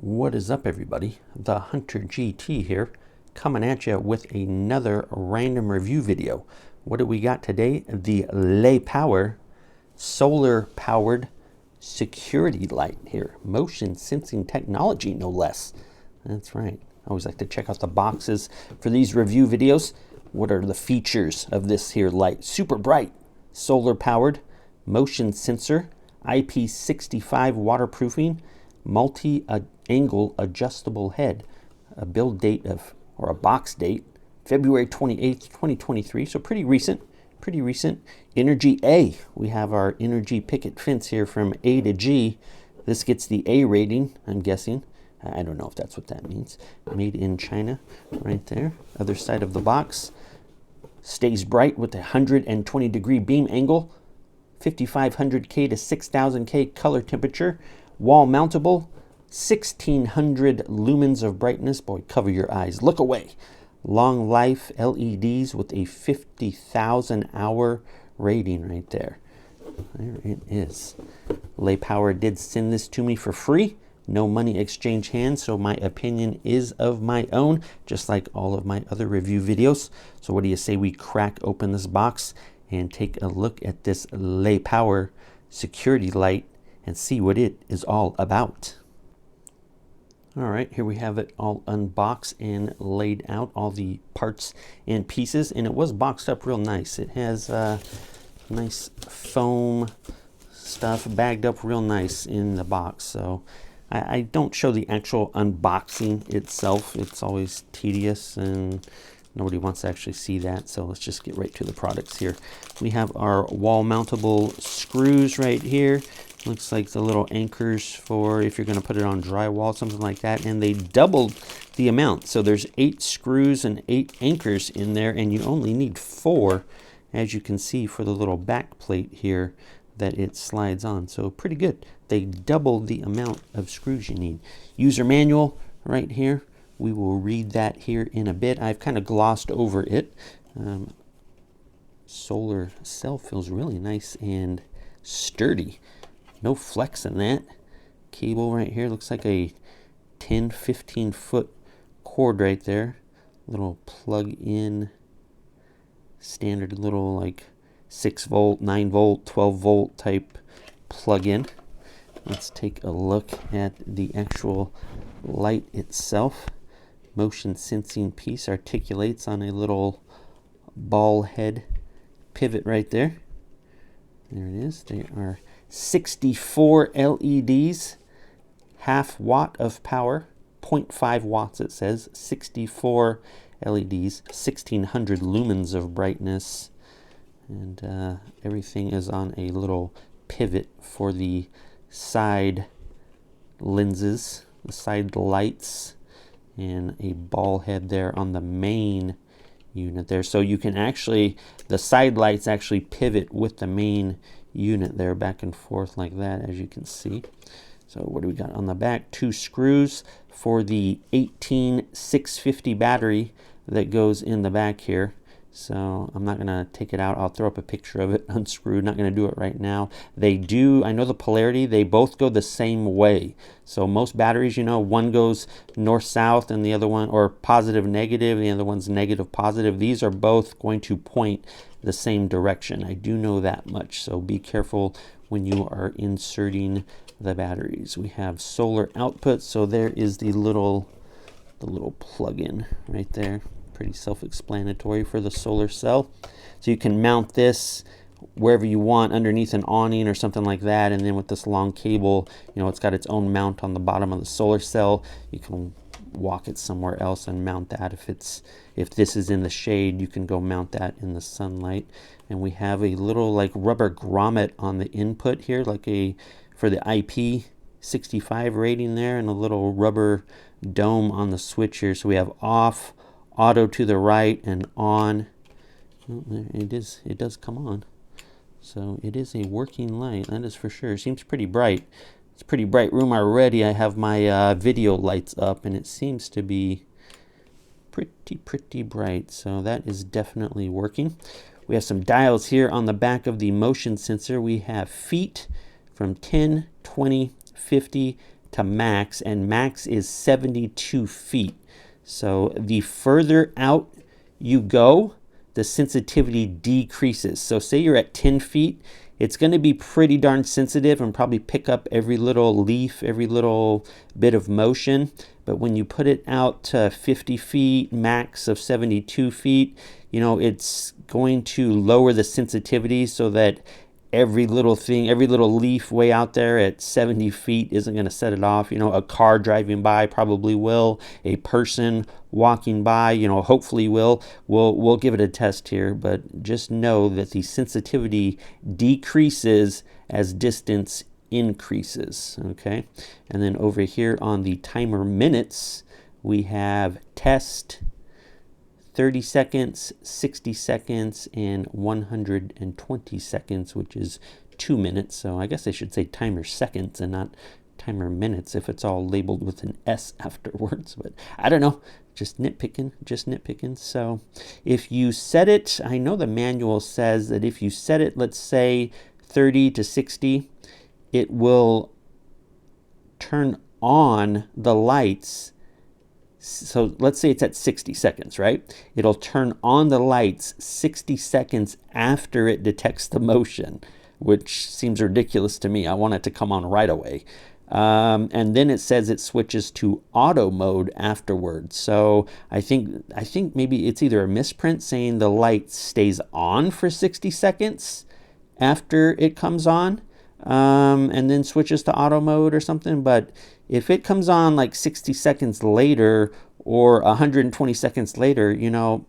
What is up, everybody? TheHunterGT here, coming at you with another random review video. What do we got today? The Lepower solar powered security light here. Motion sensing technology, no less. That's right. I always like to check out the boxes for these review videos. What are the features of this here light? Super bright, solar powered, motion sensor, IP65 waterproofing, multi-angle adjustable head, a build date of, or a box date, February 28th, 2023, so pretty recent. Energy A, we have our energy picket fence here from A to G. This gets the A rating, I'm guessing. I don't know if that's what that means. Made in China, right there. Other side of the box. Stays bright with a 120-degree beam angle, 5500K to 6000K color temperature. Wall mountable, 1600 lumens of brightness. Boy, cover your eyes. Look away. Long life LEDs with a 50,000 hour rating right there. There it is. Lepower did send this to me for free. No money exchange hands, so my opinion is of my own, just like all of my other review videos. So what do you say we crack open this box and take a look at this Lepower security light and see what it is all about. All right, here we have it all unboxed and laid out, all the parts and pieces, and it was boxed up real nice. It has nice foam stuff bagged up real nice in the box. So I don't show the actual unboxing itself. It's always tedious and nobody wants to actually see that. So let's just get right to the products here. We have our wall mountable screws right here. Looks like the little anchors for if you're going to put it on drywall, something like that. And they doubled the amount. So there's 8 screws and 8 anchors in there, and you only need 4, as you can see, for the little back plate here that it slides on. So pretty good. They doubled the amount of screws you need. User manual right here. We will read that here in a bit. I've kind of glossed over it. Solar cell feels really nice and sturdy. No flex in that. Cable right here looks like a 10-15 foot cord right there. Little plug in, standard little like 6 volt, 9 volt, 12 volt type plug in. Let's take a look at the actual light itself. Motion sensing piece articulates on a little ball head pivot right there. There it is. They are 64 LEDs, half watt of power, 0.5 watts it says, 64 LEDs, 1600 lumens of brightness, and everything is on a little pivot for the side lenses, the side lights, and a ball head there on the main unit there. So you can actually, the side lights actually pivot with the main unit there back and forth like that, as you can see. So what do we got on the back? 2 screws for the 18650 battery that goes in the back here. So I'm not going to take it out. I'll throw up a picture of it unscrewed. Not going to do it right now. They do, I know the polarity, they both go the same way. So most batteries, you know, one goes north-south and the other one, or positive-negative, the other one's negative-positive. These are both going to point the same direction. I do know that much. So be careful when you are inserting the batteries. We have solar output. So there is the little plug-in right there. Pretty self-explanatory for the solar cell. So you can mount this wherever you want, underneath an awning or something like that, and then with this long cable, you know, it's got its own mount on the bottom of the solar cell. You can walk it somewhere else and mount that. If this is in the shade, you can go mount that in the sunlight. And we have a little like rubber grommet on the input here, like for the IP65 rating there, and a little rubber dome on the switch here. So we have off, auto to the right, and on. Oh, there it is. It does come on. So it is a working light, that is for sure. Seems pretty bright. It's a pretty bright room already. I have my video lights up, and it seems to be pretty bright. So that is definitely working. We have some dials here on the back of the motion sensor. We have feet from 10, 20, 50, to max, and max is 72 feet. So the further out you go, the sensitivity decreases. So say you're at 10 feet, it's going to be pretty darn sensitive and probably pick up every little leaf, every little bit of motion. But when you put it out to 50 feet, max of 72 feet, you know, it's going to lower the sensitivity so that every little thing, every little leaf way out there at 70 feet isn't going to set it off. You know, a car driving by probably will. A person walking by, you know, hopefully will. We'll give it a test here, but just know that the sensitivity decreases as distance increases. Okay, and then over here on the timer minutes, we have test, 30 seconds, 60 seconds, and 120 seconds, which is 2 minutes. So I guess I should say timer seconds and not timer minutes if it's all labeled with an S afterwards. But I don't know, just nitpicking. So if you set it, I know the manual says that if you set it, let's say 30 to 60, it will turn on the lights. So let's say it's at 60 seconds, right? It'll turn on the lights 60 seconds after it detects the motion, which seems ridiculous to me. I want it to come on right away. And then it says it switches to auto mode afterwards. So I think maybe it's either a misprint saying the light stays on for 60 seconds after it comes on, and then switches to auto mode or something. But if it comes on like 60 seconds later or 120 seconds later, you know,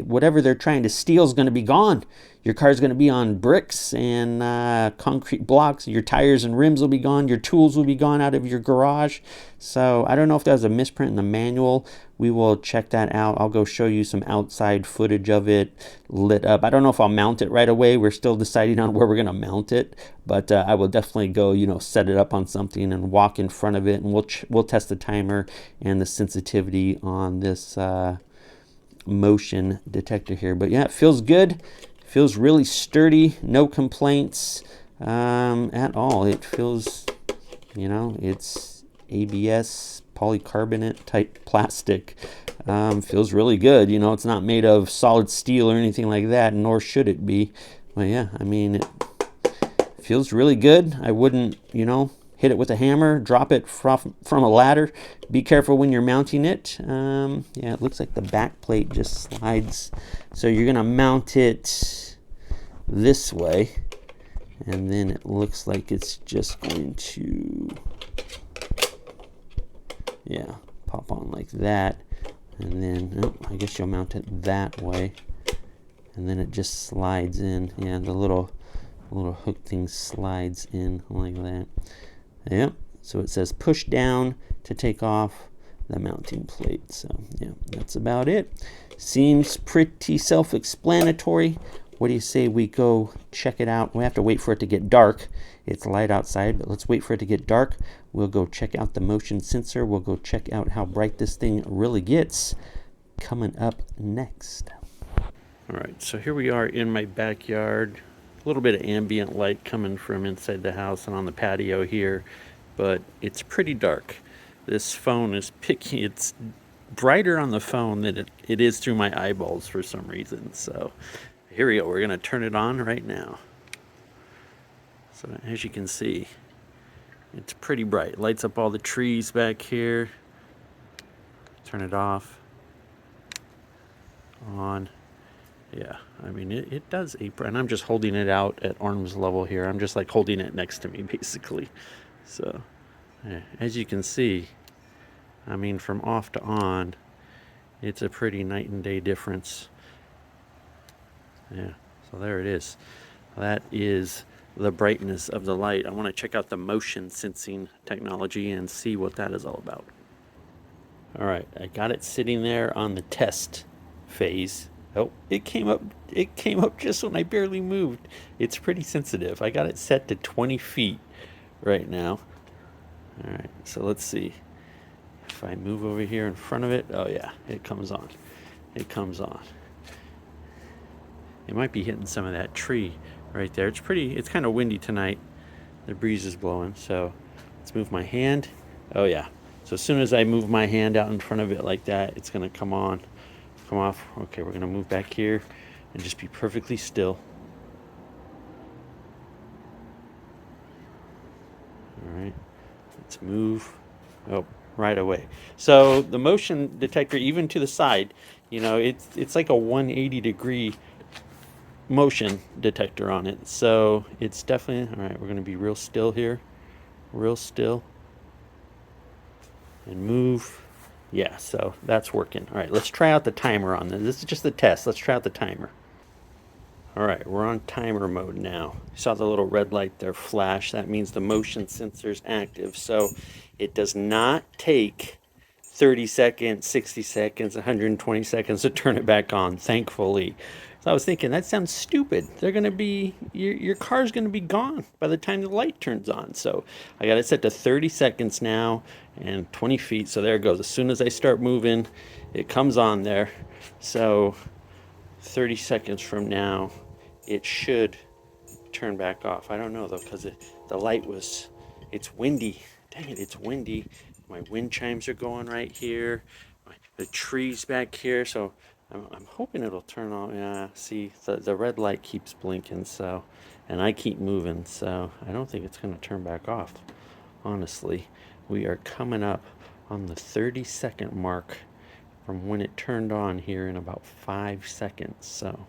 whatever they're trying to steal is going to be gone. Your car's going to be on bricks and concrete blocks. Your tires and rims will be gone. Your tools will be gone out of your garage. So I don't know if that was a misprint in the manual. We will check that out. I'll go show you some outside footage of it lit up. I don't know if I'll mount it right away. We're still deciding on where we're going to mount it, but I will definitely go, you know, set it up on something and walk in front of it, and we'll test the timer and the sensitivity on this motion detector here. But yeah, it feels good. Feels really sturdy. No complaints at all. It feels, you know, it's ABS polycarbonate type plastic. Feels really good. You know, it's not made of solid steel or anything like that, nor should it be. But yeah, I mean, it feels really good. I wouldn't, you know, hit it with a hammer, drop it from a ladder. Be careful when you're mounting it. Yeah, it looks like the back plate just slides. So you're going to mount it this way, and then it looks like it's just going to, yeah, pop on like that. And then, I guess you'll mount it that way. And then it just slides in. Yeah, the little hook thing slides in like that. Yep, so it says push down to take off the mounting plate. So yeah, that's about it. Seems pretty self-explanatory. What do you say we go check it out? We have to wait for it to get dark. It's light outside, but let's wait for it to get dark. We'll go check out the motion sensor. We'll go check out how bright this thing really gets. Coming up next. All right, so here we are in my backyard. A little bit of ambient light coming from inside the house and on the patio here, but it's pretty dark. This phone is picking, it's brighter on the phone than it is through my eyeballs for some reason. So here we go, we're gonna turn it on right now. So as you can see, it's pretty bright. It lights up all the trees back here. Turn it off, on. Yeah, I mean, it does apron, and I'm just holding it out at arm's level here. I'm just like holding it next to me, basically. So, yeah, as you can see, I mean, from off to on, it's a pretty night and day difference. Yeah, so there it is. That is the brightness of the light. I want to check out the motion sensing technology and see what that is all about. All right, I got it sitting there on the test phase. Oh, it came up just when I barely moved. It's pretty sensitive. I got it set to 20 feet right now. All right, so let's see. If I move over here in front of it, oh yeah, it comes on. It comes on. It might be hitting some of that tree right there. It's kind of windy tonight. The breeze is blowing, so let's move my hand Oh yeah. So as soon as I move my hand out in front of it like that, it's gonna come on, come off. Okay, we're gonna move back here and just be perfectly still. All right, let's move. Oh, right away. So the motion detector, even to the side, you know, it's like a 180-degree motion detector on it. So it's definitely, all right, we're gonna be real still here, real still, and move. Yeah, so that's working. All right, let's try out the timer on this. This is just the test. Let's try out the timer. All right, we're on timer mode now. You saw the little red light there flash. That means the motion sensor is active. So it does not take 30 seconds, 60 seconds, 120 seconds to turn it back on, thankfully. So I was thinking, that sounds stupid. They're going to be, your car's going to be gone by the time the light turns on. So I got it set to 30 seconds now and 20 feet. So there it goes. As soon as I start moving, it comes on there. So 30 seconds from now, it should turn back off. I don't know though, because the light was, it's windy. Dang it, it's windy. My wind chimes are going right here. The trees back here, so I'm hoping it'll turn on. Yeah, see, the red light keeps blinking, so, and I keep moving, so I don't think it's going to turn back off. Honestly, we are coming up on the 30-second mark from when it turned on here in about 5 seconds. So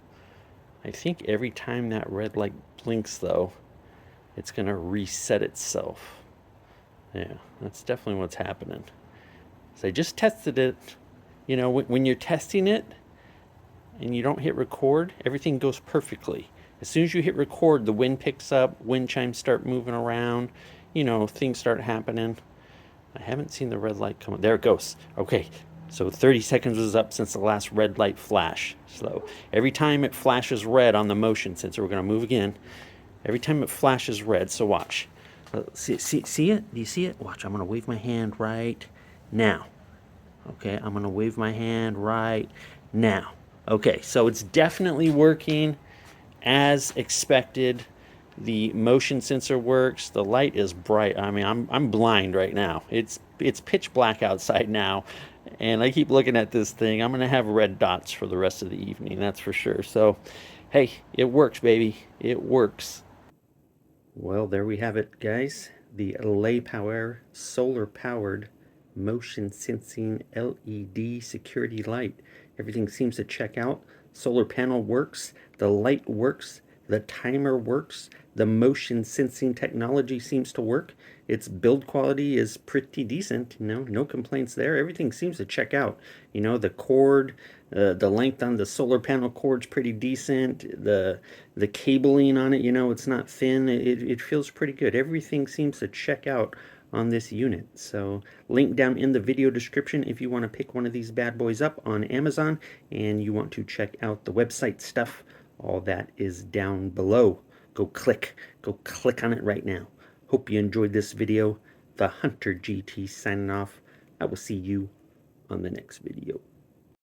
I think every time that red light blinks, though, it's going to reset itself. Yeah, that's definitely what's happening. So I just tested it. You know, when you're testing it and you don't hit record, everything goes perfectly. As soon as you hit record, the wind picks up, wind chimes start moving around, you know, things start happening. I haven't seen the red light come on. There it goes. Okay, so 30 seconds was up since the last red light flash. So every time it flashes red on the motion sensor, we're going to move again. Every time it flashes red, so watch. See it? Do you see it? Watch, I'm going to wave my hand right now. Okay, I'm going to wave my hand right now. Okay, so it's definitely working as expected. The motion sensor works. The light is bright. I mean, I'm blind right now. It's pitch black outside now, and I keep looking at this thing. I'm gonna have red dots for the rest of the evening. That's for sure. So, hey, it works, baby. It works. Well, there we have it, guys. The Lepower solar-powered motion sensing LED security light. Everything seems to check out. Solar panel works, the light works, the timer works, the motion sensing technology seems to work. Its build quality is pretty decent, you know, no complaints there. Everything seems to check out. You know, the cord, the length on the solar panel cord's pretty decent. The cabling on it, you know, it's not thin. It feels pretty good. Everything seems to check out on this unit. So link down in the video description if you want to pick one of these bad boys up on Amazon and you want to check out the website stuff. All that is down below. Go click on it right now. Hope you enjoyed this video. The Hunter GT signing off. I will see you on the next video.